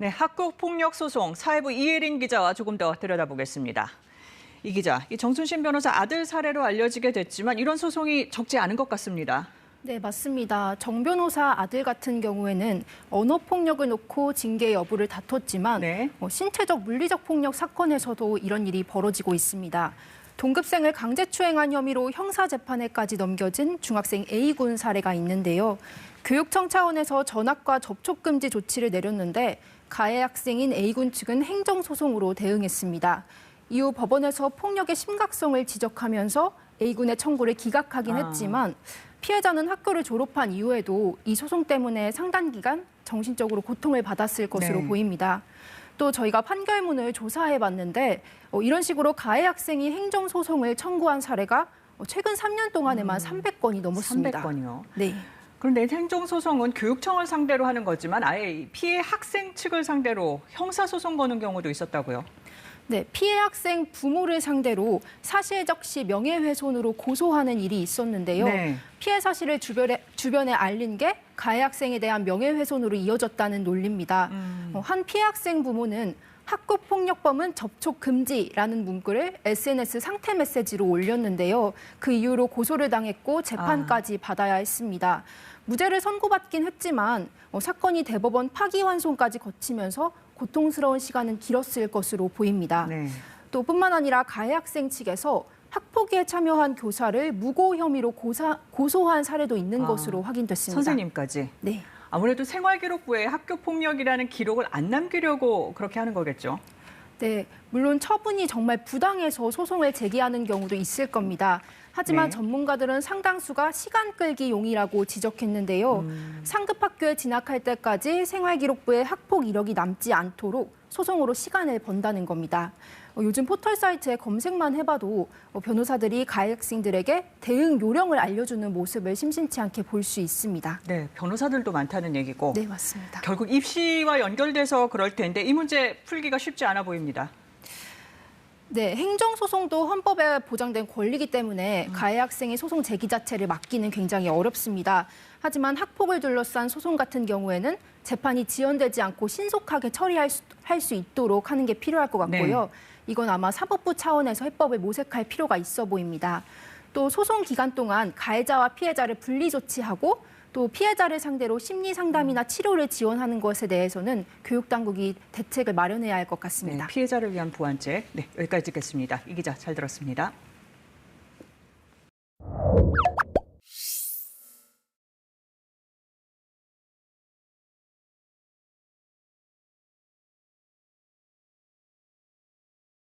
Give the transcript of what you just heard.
네, 학교폭력 소송 사회부 이혜린 기자와 조금 더 들여다보겠습니다. 이 기자, 이 정순신 변호사 아들 사례로 알려지게 됐지만 이런 소송이 적지 않은 것 같습니다. 네, 맞습니다. 정 변호사 아들 같은 경우에는 언어폭력을 놓고 징계 여부를 다퉜지만 네. 신체적 물리적 폭력 사건에서도 이런 일이 벌어지고 있습니다. 동급생을 강제추행한 혐의로 형사재판에까지 넘겨진 중학생 A군 사례가 있는데요. 교육청 차원에서 전학과 접촉금지 조치를 내렸는데 가해 학생인 A군 측은 행정소송으로 대응했습니다. 이후 법원에서 폭력의 심각성을 지적하면서 A군의 청구를 기각하긴 했지만 피해자는 학교를 졸업한 이후에도 이 소송 때문에 상당 기간 정신적으로 고통을 받았을 것으로 보입니다. 또 저희가 판결문을 조사해봤는데 이런 식으로 가해 학생이 행정소송을 청구한 사례가 최근 3년 동안에만 300건이 넘었습니다. 300건이요? 네. 그런데 행정소송은 교육청을 상대로 하는 거지만 아예 피해 학생 측을 상대로 형사소송 거는 경우도 있었다고요? 네, 피해 학생 부모를 상대로 사실적시 명예훼손으로 고소하는 일이 있었는데요. 네. 피해 사실을 주변에 알린 게 가해 학생에 대한 명예훼손으로 이어졌다는 논리입니다. 한 피해 학생 부모는 학교폭력범은 접촉 금지라는 문구를 SNS 상태 메시지로 올렸는데요. 그 이후로 고소를 당했고 재판까지 받아야 했습니다. 무죄를 선고받긴 했지만 사건이 대법원 파기환송까지 거치면서 고통스러운 시간은 길었을 것으로 보입니다. 네. 또 뿐만 아니라 가해 학생 측에서 학폭위에 참여한 교사를 무고 혐의로 고소한 사례도 있는 것으로 확인됐습니다. 선생님까지? 네. 아무래도 생활기록부에 학교폭력이라는 기록을 안 남기려고 그렇게 하는 거겠죠? 네, 물론 처분이 정말 부당해서 소송을 제기하는 경우도 있을 겁니다. 하지만 전문가들은 상당수가 시간 끌기용이라고 지적했는데요. 상급 학교에 진학할 때까지 생활기록부에 학폭 이력이 남지 않도록 소송으로 시간을 번다는 겁니다. 요즘 포털 사이트에 검색만 해봐도 변호사들이 가해 학생들에게 대응 요령을 알려주는 모습을 심심치 않게 볼 수 있습니다. 네, 변호사들도 많다는 얘기고. 네, 맞습니다. 결국 입시와 연결돼서 그럴 텐데 이 문제 풀기가 쉽지 않아 보입니다. 네, 행정소송도 헌법에 보장된 권리이기 때문에 가해 학생의 소송 제기 자체를 막기는 굉장히 어렵습니다. 하지만 학폭을 둘러싼 소송 같은 경우에는 재판이 지연되지 않고 신속하게 처리할 수 있도록 하는 게 필요할 것 같고요. 이건 아마 사법부 차원에서 해법을 모색할 필요가 있어 보입니다. 또 소송 기간 동안 가해자와 피해자를 분리 조치하고 또 피해자를 상대로 심리 상담이나 치료를 지원하는 것에 대해서는 교육당국이 대책을 마련해야 할 것 같습니다. 네, 피해자를 위한 보완책. 네, 여기까지 듣겠습니다. 이 기자 잘 들었습니다.